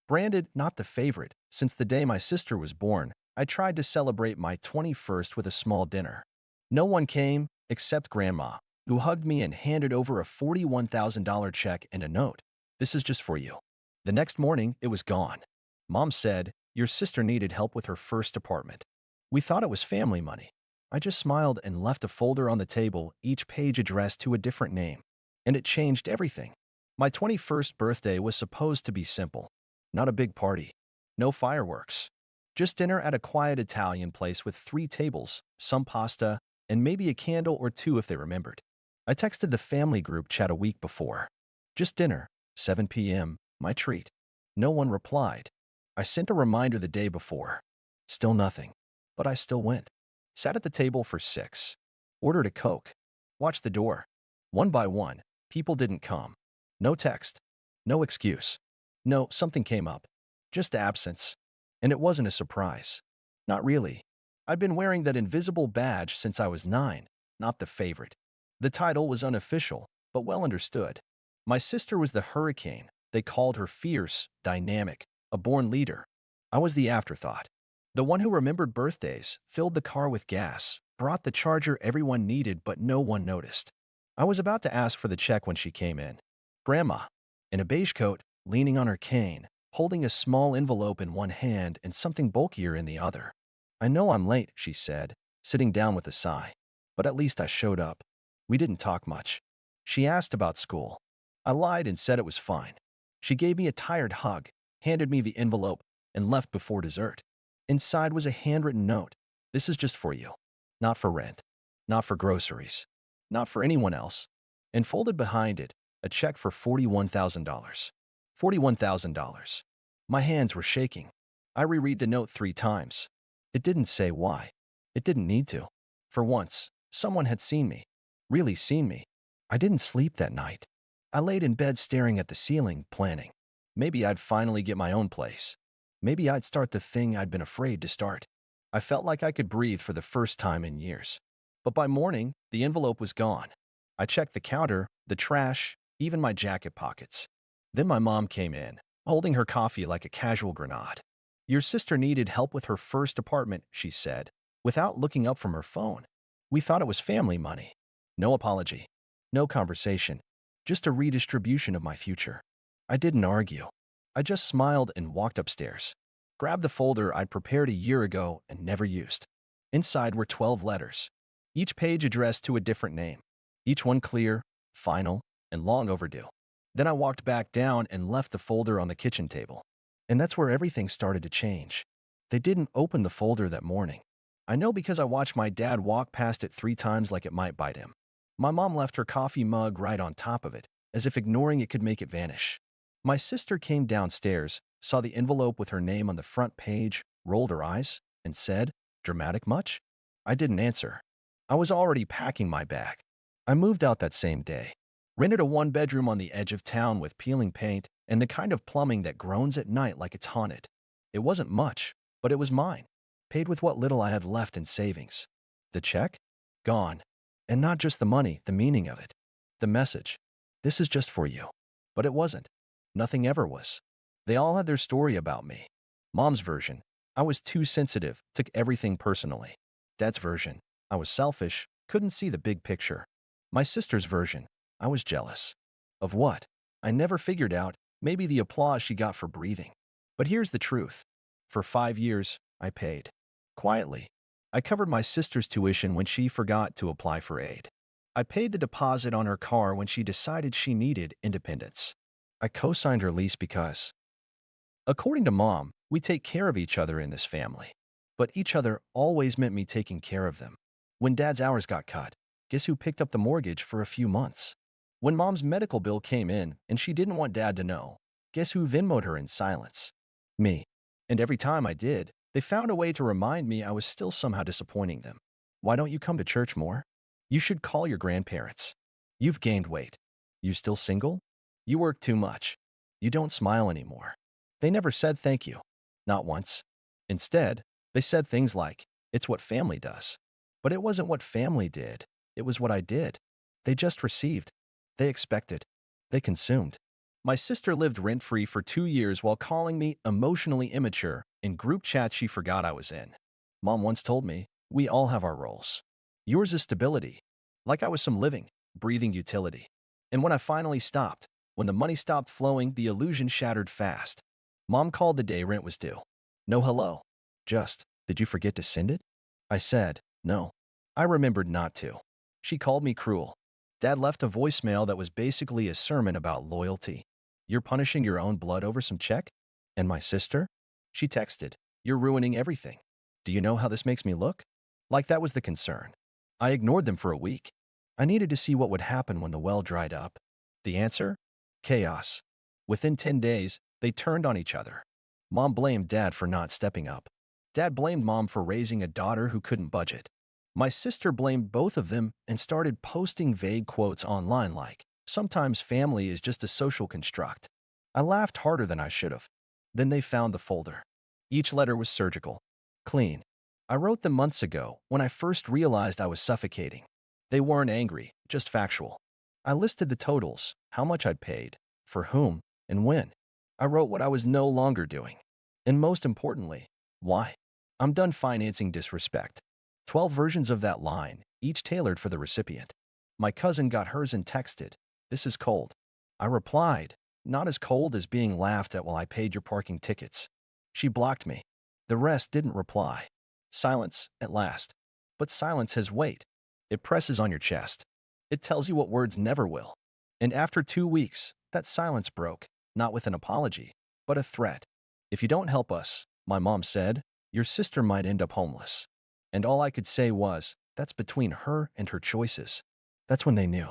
Branded not the favorite, since the day my sister was born, I tried to celebrate my 21st with a small dinner. No one came, except Grandma, who hugged me and handed over a $41,000 check and a note. This is just for you. The next morning, it was gone. Mom said, your sister needed help with her first apartment. We thought it was family money. I just smiled and left a folder on the table, each page addressed to a different name. And it changed everything. My 21st birthday was supposed to be simple. Not a big party. No fireworks. Just dinner at a quiet Italian place with 3 tables, some pasta, and maybe a candle or 2 if they remembered. I texted the family group chat a week before. Just dinner, 7 p.m., my treat. No one replied. I sent a reminder the day before. Still nothing. But I still went. Sat at the table for 6. Ordered a Coke. Watched the door. One by one, people didn't come. No text. No excuse. No, something came up. Just absence. And it wasn't a surprise. Not really. I'd been wearing that invisible badge since I was 9, not the favorite. The title was unofficial, but well understood. My sister was the hurricane. They called her fierce, dynamic, a born leader. I was the afterthought. The one who remembered birthdays, filled the car with gas, brought the charger everyone needed but no one noticed. I was about to ask for the check when she came in. Grandma, in a beige coat, leaning on her cane, holding a small envelope in one hand and something bulkier in the other. I know I'm late, she said, sitting down with a sigh. But at least I showed up. We didn't talk much. She asked about school. I lied and said it was fine. She gave me a tired hug, handed me the envelope, and left before dessert. Inside was a handwritten note. This is just for you. Not for rent. Not for groceries. Not for anyone else. And folded behind it, a check for $41,000. $41,000. My hands were shaking. I reread the note 3 times. It didn't say why. It didn't need to. For once, someone had seen me. Really seen me. I didn't sleep that night. I laid in bed staring at the ceiling, planning. Maybe I'd finally get my own place. Maybe I'd start the thing I'd been afraid to start. I felt like I could breathe for the first time in years. But by morning, the envelope was gone. I checked the counter, the trash, even my jacket pockets. Then my mom came in, holding her coffee like a casual grenade. Your sister needed help with her first apartment, she said, without looking up from her phone. We thought it was family money. No apology. No conversation. Just a redistribution of my future. I didn't argue. I just smiled and walked upstairs. Grabbed the folder I'd prepared a year ago and never used. Inside were 12 letters, each page addressed to a different name. Each one clear, final, and long overdue. Then I walked back down and left the folder on the kitchen table. And that's where everything started to change. They didn't open the folder that morning. I know because I watched my dad walk past it 3 times like it might bite him. My mom left her coffee mug right on top of it, as if ignoring it could make it vanish. My sister came downstairs, saw the envelope with her name on the front page, rolled her eyes, and said, "Dramatic much?" I didn't answer. I was already packing my bag. I moved out that same day. Rented a 1-bedroom on the edge of town with peeling paint and the kind of plumbing that groans at night like it's haunted. It wasn't much, but it was mine. Paid with what little I had left in savings. The check? Gone. And not just the money, the meaning of it. The message. This is just for you. But it wasn't. Nothing ever was. They all had their story about me. Mom's version, I was too sensitive, took everything personally. Dad's version, I was selfish, couldn't see the big picture. My sister's version, I was jealous. Of what? I never figured out, maybe the applause she got for breathing. But here's the truth. For 5 years, I paid. Quietly. I covered my sister's tuition when she forgot to apply for aid. I paid the deposit on her car when she decided she needed independence. I co-signed her lease because, according to Mom, we take care of each other in this family. But each other always meant me taking care of them. When Dad's hours got cut, guess who picked up the mortgage for a few months? When Mom's medical bill came in and she didn't want Dad to know, guess who Venmo'd her in silence? Me. And every time I did, they found a way to remind me I was still somehow disappointing them. Why don't you come to church more? You should call your grandparents. You've gained weight. You still single? You work too much. You don't smile anymore. They never said thank you. Not once. Instead, they said things like, it's what family does. But it wasn't what family did. It was what I did. They just received. They expected. They consumed. My sister lived rent-free for 2 years while calling me emotionally immature in group chats she forgot I was in. Mom once told me, we all have our roles. Yours is stability, like I was some living, breathing utility. And when I finally stopped, when the money stopped flowing, the illusion shattered fast. Mom called the day rent was due. No hello. Just, did you forget to send it? I said, no. I remembered not to. She called me cruel. Dad left a voicemail that was basically a sermon about loyalty. You're punishing your own blood over some check? And my sister? She texted, you're ruining everything. Do you know how this makes me look? Like that was the concern. I ignored them for a week. I needed to see what would happen when the well dried up. The answer? Chaos. Within 10 days, they turned on each other. Mom blamed Dad for not stepping up. Dad blamed Mom for raising a daughter who couldn't budget. My sister blamed both of them and started posting vague quotes online like, sometimes family is just a social construct. I laughed harder than I should have. Then they found the folder. Each letter was surgical. Clean. I wrote them months ago when I first realized I was suffocating. They weren't angry, just factual. I listed the totals, how much I'd paid, for whom, and when. I wrote what I was no longer doing. And most importantly, why. I'm done financing disrespect. 12 versions of that line, each tailored for the recipient. My cousin got hers and texted, this is cold. I replied, not as cold as being laughed at while I paid your parking tickets. She blocked me. The rest didn't reply. Silence, at last. But silence has weight. It presses on your chest. It tells you what words never will. And after 2 weeks, that silence broke, not with an apology, but a threat. If you don't help us, my mom said, your sister might end up homeless. And all I could say was, that's between her and her choices. That's when they knew.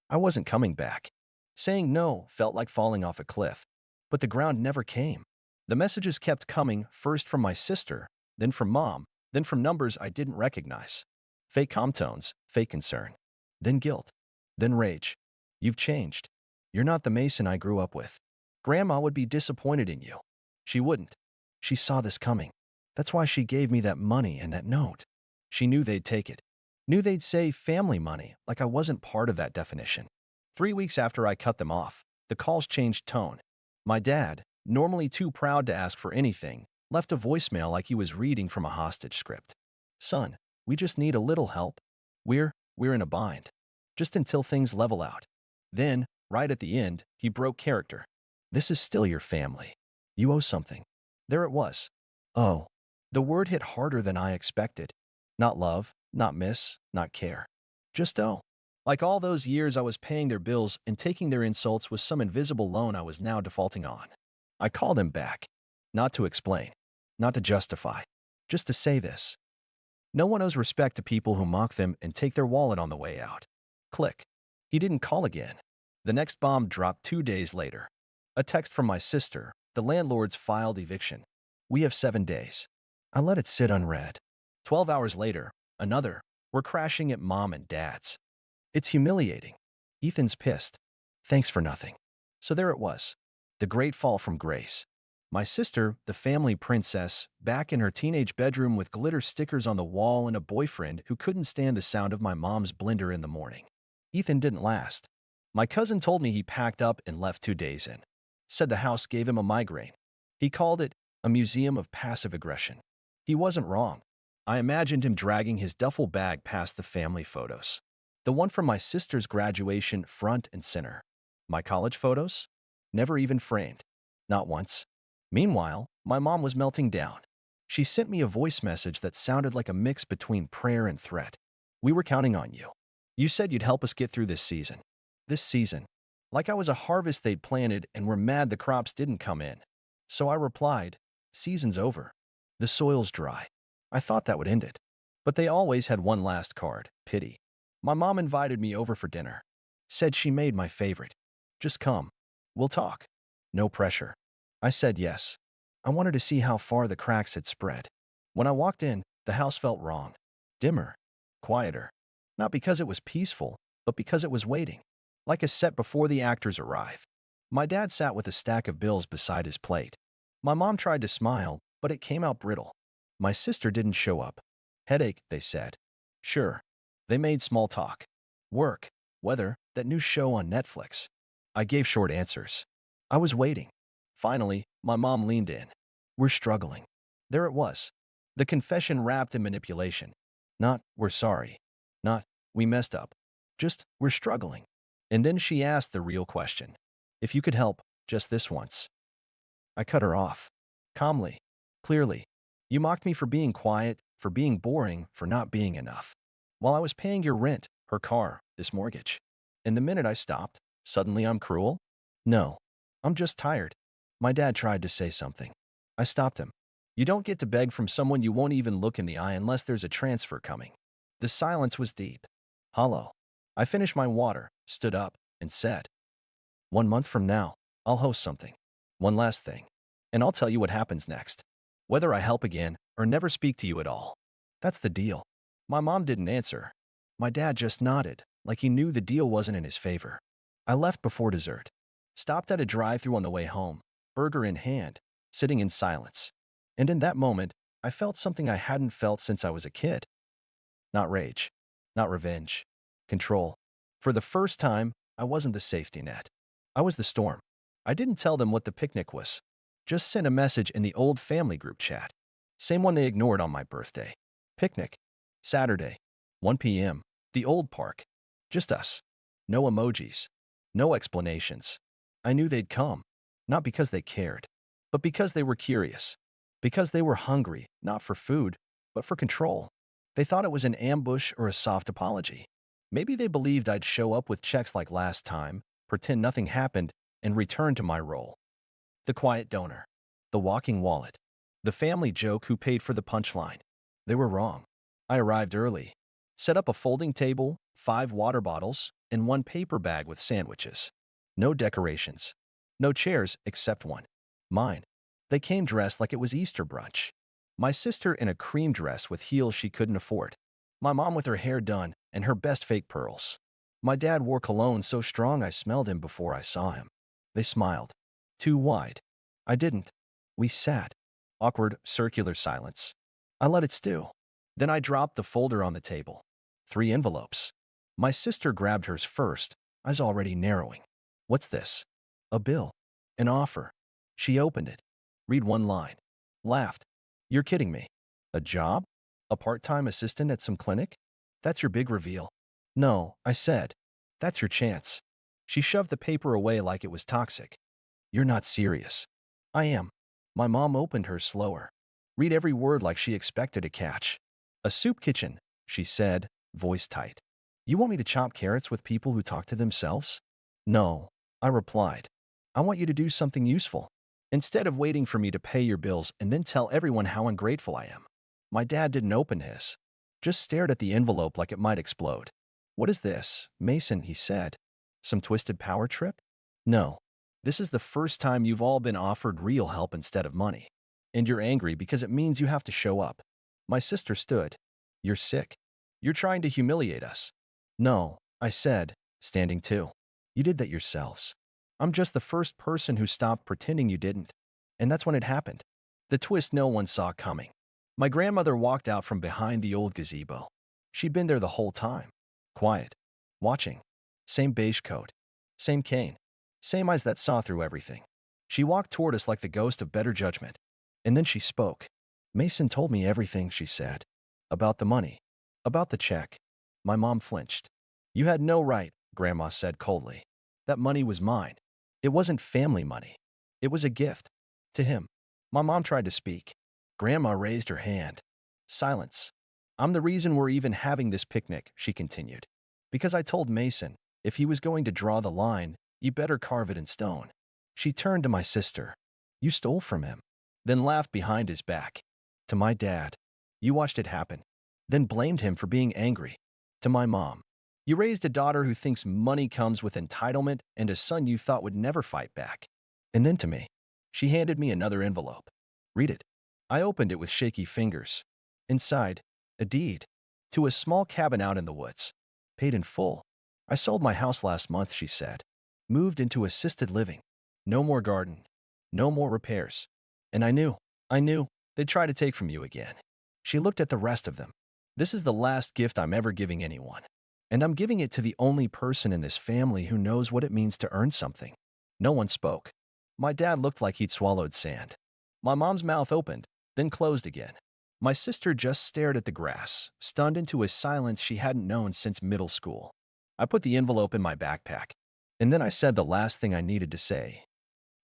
I wasn't coming back. Saying no felt like falling off a cliff. But the ground never came. The messages kept coming, first from my sister, then from Mom, then from numbers I didn't recognize. Fake calm tones, fake concern. Then guilt. Then rage. You've changed. You're not the Mason I grew up with. Grandma would be disappointed in you. She wouldn't. She saw this coming. That's why she gave me that money and that note. She knew they'd take it. Knew they'd say family money, like I wasn't part of that definition. 3 weeks after I cut them off, the calls changed tone. My dad, normally too proud to ask for anything, left a voicemail like he was reading from a hostage script. Son, we just need a little help. We're in a bind. Just until things level out. Then, right at the end, he broke character. This is still your family. You owe something. There it was. Oh. The word hit harder than I expected. Not love, not miss, not care. Just owe. Like all those years I was paying their bills and taking their insults was some invisible loan I was now defaulting on. I called him back. Not to explain. Not to justify. Just to say this. No one owes respect to people who mock them and take their wallet on the way out. Click. He didn't call again. The next bomb dropped 2 days later. A text from my sister. The landlord's filed eviction. We have 7 days. I let it sit unread. 12 hours later, another. We're crashing at Mom and Dad's. It's humiliating. Ethan's pissed. Thanks for nothing. So there it was. The great fall from grace. My sister, the family princess, back in her teenage bedroom with glitter stickers on the wall and a boyfriend who couldn't stand the sound of my mom's blender in the morning. Ethan didn't last. My cousin told me he packed up and left 2 days in. Said the house gave him a migraine. He called it a museum of passive aggression. He wasn't wrong. I imagined him dragging his duffel bag past the family photos. The one from my sister's graduation front and center. My college photos? Never even framed. Not once. Meanwhile, my mom was melting down. She sent me a voice message that sounded like a mix between prayer and threat. We were counting on you. You said you'd help us get through this season. This season. Like I was a harvest they'd planted and were mad the crops didn't come in. So I replied, season's over. The soil's dry. I thought that would end it. But they always had one last card, pity. My mom invited me over for dinner. Said she made my favorite. Just come. We'll talk. No pressure. I said yes. I wanted to see how far the cracks had spread. When I walked in, the house felt wrong. Dimmer. Quieter. Not because it was peaceful, but because it was waiting. Like a set before the actors arrive. My dad sat with a stack of bills beside his plate. My mom tried to smile, but it came out brittle. My sister didn't show up. Headache, they said. Sure. They made small talk. Work. Weather. That new show on Netflix. I gave short answers. I was waiting. Finally, my mom leaned in. We're struggling. There it was. The confession wrapped in manipulation. Not, we're sorry. Not, we messed up. Just, we're struggling. And then she asked the real question. If you could help, just this once. I cut her off. Calmly. Clearly. You mocked me for being quiet, for being boring, for not being enough. While I was paying your rent, her car, this mortgage. And the minute I stopped, suddenly I'm cruel? No. I'm just tired. My dad tried to say something. I stopped him. You don't get to beg from someone you won't even look in the eye unless there's a transfer coming. The silence was deep. Hollow. I finished my water, stood up, and said, 1 month from now, I'll host something. One last thing. And I'll tell you what happens next. Whether I help again or never speak to you at all. That's the deal. My mom didn't answer. My dad just nodded, like he knew the deal wasn't in his favor. I left before dessert. Stopped at a drive-thru on the way home, burger in hand, sitting in silence. And in that moment, I felt something I hadn't felt since I was a kid. Not rage. Not revenge. Control. For the first time, I wasn't the safety net. I was the storm. I didn't tell them what the picnic was. Just sent a message in the old family group chat. Same one they ignored on my birthday. Picnic. Saturday. 1 p.m. The old park. Just us. No emojis. No explanations. I knew they'd come. Not because they cared, but because they were curious. Because they were hungry, not for food, but for control. They thought it was an ambush or a soft apology. Maybe they believed I'd show up with checks like last time, pretend nothing happened, and return to my role. The quiet donor. The walking wallet. The family joke who paid for the punchline. They were wrong. I arrived early. Set up a folding table, 5 water bottles, and 1 paper bag with sandwiches. No decorations. No chairs except one. Mine. They came dressed like it was Easter brunch. My sister in a cream dress with heels she couldn't afford. My mom with her hair done and her best fake pearls. My dad wore cologne so strong I smelled him before I saw him. They smiled. Too wide. I didn't. We sat. Awkward, circular silence. I let it stew. Then I dropped the folder on the table. 3 envelopes. My sister grabbed hers first, eyes already narrowing. What's this? A bill. An offer. She opened it. Read one line. Laughed. You're kidding me. A job? A part-time assistant at some clinic? That's your big reveal. No, I said. That's your chance. She shoved the paper away like it was toxic. You're not serious. I am. My mom opened hers slower. Read every word like she expected a catch. A soup kitchen, she said, voice tight. You want me to chop carrots with people who talk to themselves? No, I replied. I want you to do something useful. Instead of waiting for me to pay your bills and then tell everyone how ungrateful I am. My dad didn't open his. Just stared at the envelope like it might explode. What is this, Mason, he said. Some twisted power trip? No. This is the first time you've all been offered real help instead of money. And you're angry because it means you have to show up. My sister stood. You're sick. You're trying to humiliate us. No, I said, standing too. You did that yourselves. I'm just the first person who stopped pretending you didn't. And that's when it happened. The twist no one saw coming. My grandmother walked out from behind the old gazebo. She'd been there the whole time. Quiet. Watching. Same beige coat. Same cane. Same eyes that saw through everything. She walked toward us like the ghost of better judgment. And then she spoke. Mason told me everything, she said. About the money. About the check. My mom flinched. You had no right, Grandma said coldly. That money was mine. It wasn't family money. It was a gift. To him. My mom tried to speak. Grandma raised her hand. Silence. I'm the reason we're even having this picnic, she continued. Because I told Mason, if he was going to draw the line, you better carve it in stone. She turned to my sister. You stole from him. Then laughed behind his back. To my dad. You watched it happen. Then blamed him for being angry. To my mom. You raised a daughter who thinks money comes with entitlement and a son you thought would never fight back. And then to me. She handed me another envelope. Read it. I opened it with shaky fingers. Inside, a deed. To a small cabin out in the woods. Paid in full. I sold my house last month, she said. Moved into assisted living. No more garden. No more repairs. And I knew, they'd try to take from you again. She looked at the rest of them. This is the last gift I'm ever giving anyone. And I'm giving it to the only person in this family who knows what it means to earn something. No one spoke. My dad looked like he'd swallowed sand. My mom's mouth opened, then closed again. My sister just stared at the grass, stunned into a silence she hadn't known since middle school. I put the envelope in my backpack, and then I said the last thing I needed to say.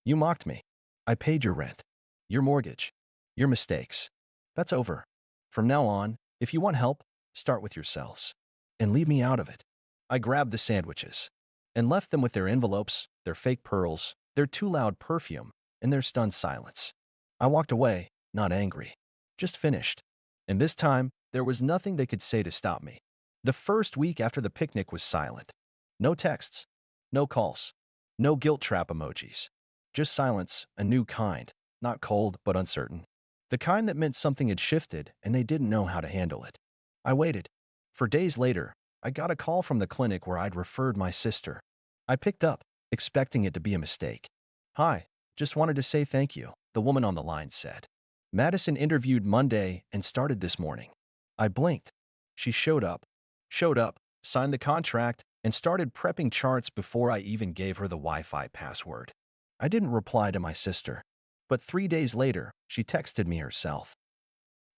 You mocked me. I paid your rent, your mortgage, your mistakes. That's over. From now on, if you want help, start with yourselves. And leave me out of it. I grabbed the sandwiches and left them with their envelopes, their fake pearls, their too loud perfume, and their stunned silence. I walked away, not angry, just finished. And this time, there was nothing they could say to stop me. The first week after the picnic was silent. No texts, no calls, no guilt trap emojis. Just silence, a new kind, not cold but uncertain. The kind that meant something had shifted and they didn't know how to handle it. I waited. For days later, I got a call from the clinic where I'd referred my sister. I picked up, expecting it to be a mistake. Hi, just wanted to say thank you, the woman on the line said. Madison interviewed Monday and started this morning. I blinked. She showed up, signed the contract, and started prepping charts before I even gave her the Wi-Fi password. I didn't reply to my sister, but 3 days later, she texted me herself.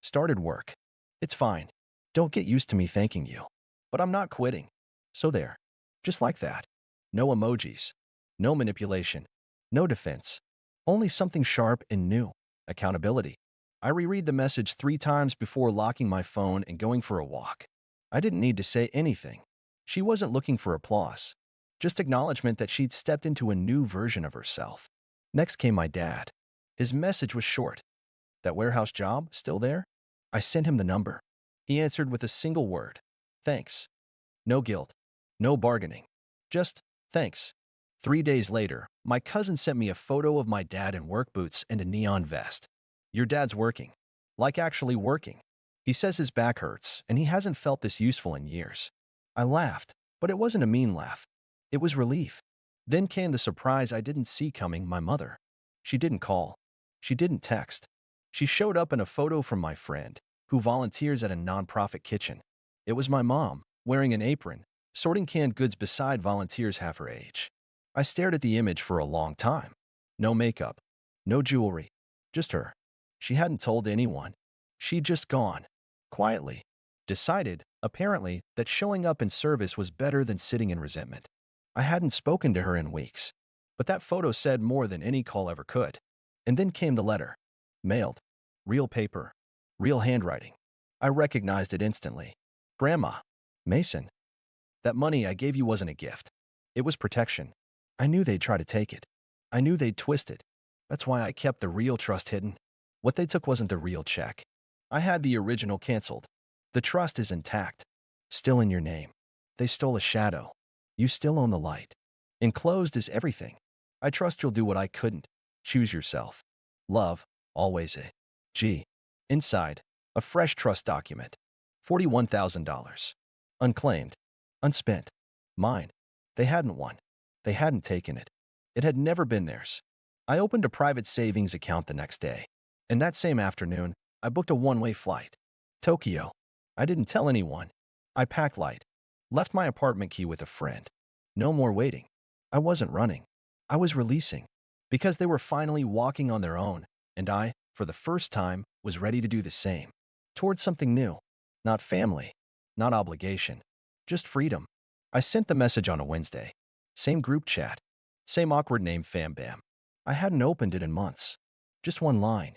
Started work. It's fine. Don't get used to me thanking you. But I'm not quitting. So there. Just like that. No emojis. No manipulation. No defense. Only something sharp and new. Accountability. I reread the message 3 times before locking my phone and going for a walk. I didn't need to say anything. She wasn't looking for applause. Just acknowledgement that she'd stepped into a new version of herself. Next came my dad. His message was short. That warehouse job still there? I sent him the number. He answered with a single word. Thanks. No guilt. No bargaining. Just, thanks. 3 days later, my cousin sent me a photo of my dad in work boots and a neon vest. Your dad's working. Like actually working. He says his back hurts, and he hasn't felt this useful in years. I laughed, but it wasn't a mean laugh. It was relief. Then came the surprise I didn't see coming, my mother. She didn't call. She didn't text. She showed up in a photo from my friend, who volunteers at a nonprofit kitchen. It was my mom, wearing an apron, sorting canned goods beside volunteers half her age. I stared at the image for a long time. No makeup, no jewelry, just her. She hadn't told anyone. She'd just gone. Quietly. Decided, apparently, that showing up in service was better than sitting in resentment. I hadn't spoken to her in weeks. But that photo said more than any call ever could. And then came the letter. Mailed. Real paper. Real handwriting. I recognized it instantly. Grandma. Mason. That money I gave you wasn't a gift. It was protection. I knew they'd try to take it. I knew they'd twist it. That's why I kept the real trust hidden. What they took wasn't the real check. I had the original canceled. The trust is intact. Still in your name. They stole a shadow. You still own the light. Enclosed is everything. I trust you'll do what I couldn't. Choose yourself. Love, always a G. Inside, a fresh trust document. $41,000. Unclaimed. Unspent. Mine. They hadn't won. They hadn't taken it. It had never been theirs. I opened a private savings account the next day. And that same afternoon, I booked a one-way flight. Tokyo. I didn't tell anyone. I packed light. Left my apartment key with a friend. No more waiting. I wasn't running. I was releasing. Because they were finally walking on their own, and I, for the first time, was ready to do the same. Towards something new. Not family. Not obligation. Just freedom. I sent the message on a Wednesday. Same group chat. Same awkward name Fam Bam. I hadn't opened it in months. Just one line.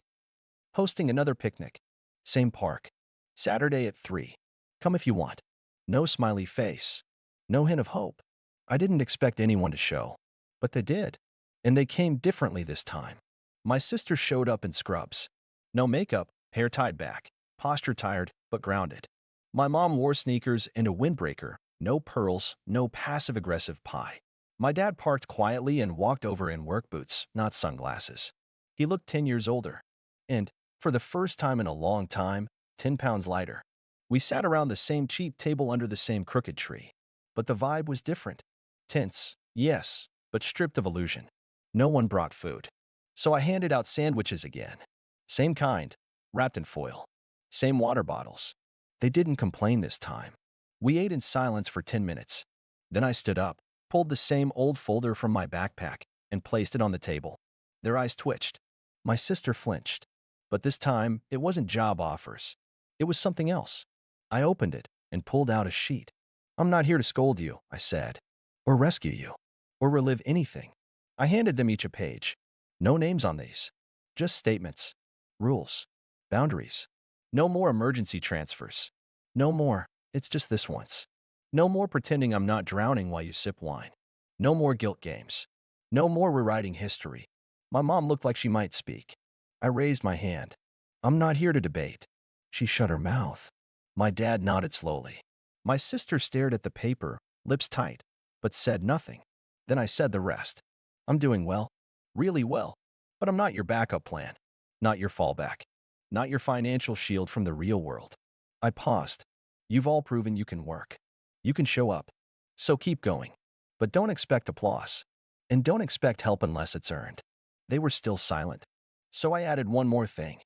Hosting another picnic. Same park. Saturday at 3. Come if you want. No smiley face. No hint of hope. I didn't expect anyone to show. But they did. And they came differently this time. My sister showed up in scrubs. No makeup, hair tied back. Posture tired, but grounded. My mom wore sneakers and a windbreaker. No pearls, no passive-aggressive pie. My dad parked quietly and walked over in work boots, not sunglasses. He looked 10 years older. And, for the first time in a long time, 10 pounds lighter. We sat around the same cheap table under the same crooked tree. But the vibe was different. Tense, yes, but stripped of illusion. No one brought food. So I handed out sandwiches again. Same kind, wrapped in foil. Same water bottles. They didn't complain this time. We ate in silence for 10 minutes. Then I stood up, pulled the same old folder from my backpack, and placed it on the table. Their eyes twitched. My sister flinched. But this time, it wasn't job offers. It was something else. I opened it and pulled out a sheet. I'm not here to scold you, I said, or rescue you, or relive anything. I handed them each a page. No names on these. Just statements, rules, boundaries. No more emergency transfers. No more, it's just this once. No more pretending I'm not drowning while you sip wine. No more guilt games. No more rewriting history. My mom looked like she might speak. I raised my hand. I'm not here to debate. She shut her mouth. My dad nodded slowly. My sister stared at the paper, lips tight, but said nothing. Then I said the rest. I'm doing well, really well, but I'm not your backup plan, not your fallback, not your financial shield from the real world. I paused. You've all proven you can work. You can show up. So keep going. But don't expect applause. And don't expect help unless it's earned. They were still silent. So I added one more thing.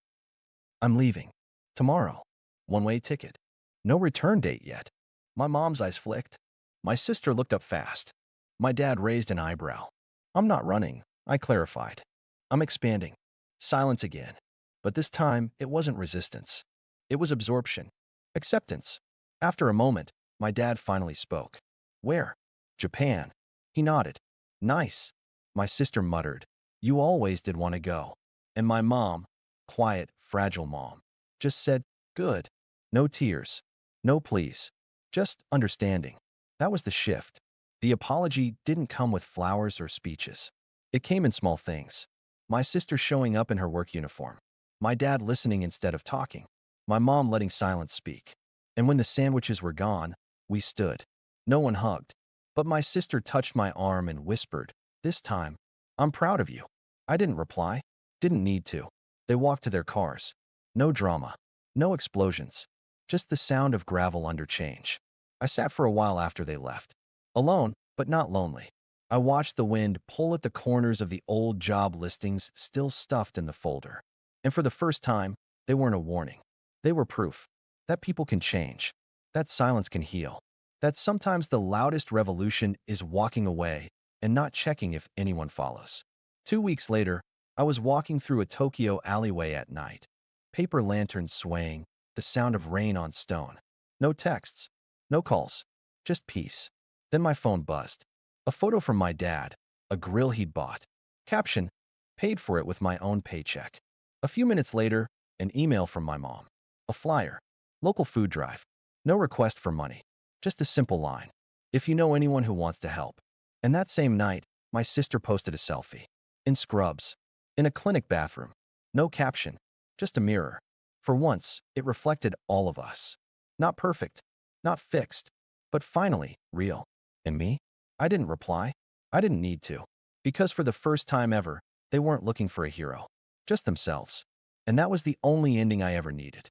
I'm leaving. Tomorrow. One-way ticket. No return date yet. My mom's eyes flicked. My sister looked up fast. My dad raised an eyebrow. I'm not running, I clarified. I'm expanding. Silence again. But this time, it wasn't resistance. It was absorption. Acceptance. After a moment, my dad finally spoke. Where? Japan. He nodded. Nice. My sister muttered. You always did want to go. And my mom, quiet, fragile mom, just said, good. No tears. No pleas. Just understanding. That was the shift. The apology didn't come with flowers or speeches. It came in small things. My sister showing up in her work uniform. My dad listening instead of talking. My mom letting silence speak. And when the sandwiches were gone, we stood. No one hugged. But my sister touched my arm and whispered, this time, I'm proud of you. I didn't reply. Didn't need to. They walked to their cars. No drama. No explosions. Just the sound of gravel under change. I sat for a while after they left. Alone, but not lonely. I watched the wind pull at the corners of the old job listings still stuffed in the folder. And for the first time, they weren't a warning. They were proof that people can change, that silence can heal, that sometimes the loudest revolution is walking away and not checking if anyone follows. 2 weeks later, I was walking through a Tokyo alleyway at night. Paper lanterns swaying, the sound of rain on stone. No texts, no calls, just peace. Then my phone buzzed. A photo from my dad, a grill he'd bought. Caption, paid for it with my own paycheck. A few minutes later, an email from my mom. A flyer, local food drive. No request for money, just a simple line. If you know anyone who wants to help. And that same night, my sister posted a selfie. In scrubs. In a clinic bathroom. No caption, just a mirror. For once, it reflected all of us. Not perfect, not fixed, but finally real. And me? I didn't reply. I didn't need to. Because for the first time ever, they weren't looking for a hero. Just themselves. And that was the only ending I ever needed.